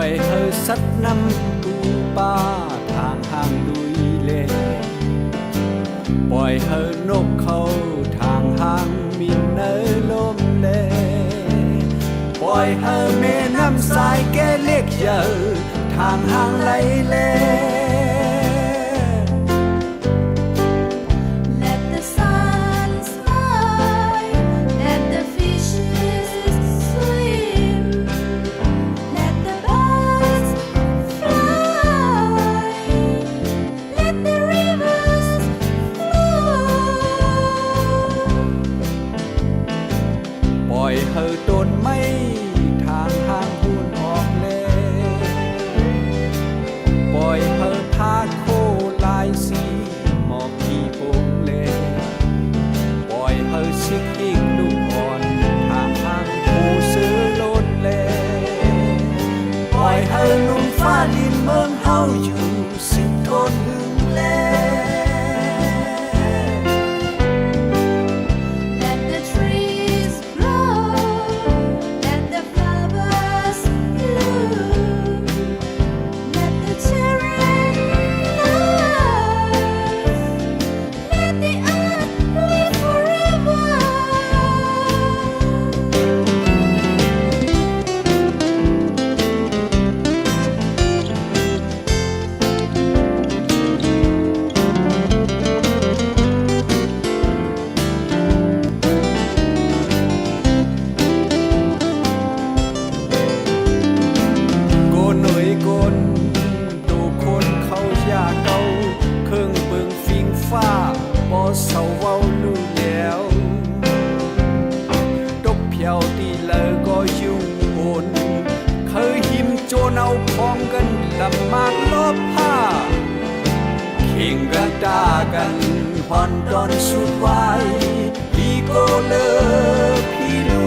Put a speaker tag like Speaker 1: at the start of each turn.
Speaker 1: อยเฮอสัดน้ำตูป้าทางห่างดุยเลปล่อยเฮอนกเขาทางห่างมินเนอลมเลปล่อยเฮอแม่น้ำสายแก่เล็กเยอะทางห่างไหลเล ปล่อยเฮอต้นไม้ทางห่างหุ่นออกเลยปล่อยเฮอพาโคลายสีหมอกขี่โป่งเลยปล่อยเฮอชิกอีกลูกอ่อนทางห่างผู้ซื้อโลดเลยปล่อยเฮอนุ่มฟ้าดินเมืองเฮาอยู่สิทนหึงแลเศร้าเว้าลู่แล้วตกเพียวตีเลยก็ยุ่งโอนเคยหิมโจนเอาพองกันลำมากลบผ้าเข่งกันด่ากันฮอนดอนสุดไว้ลีโกเลอพี่ลู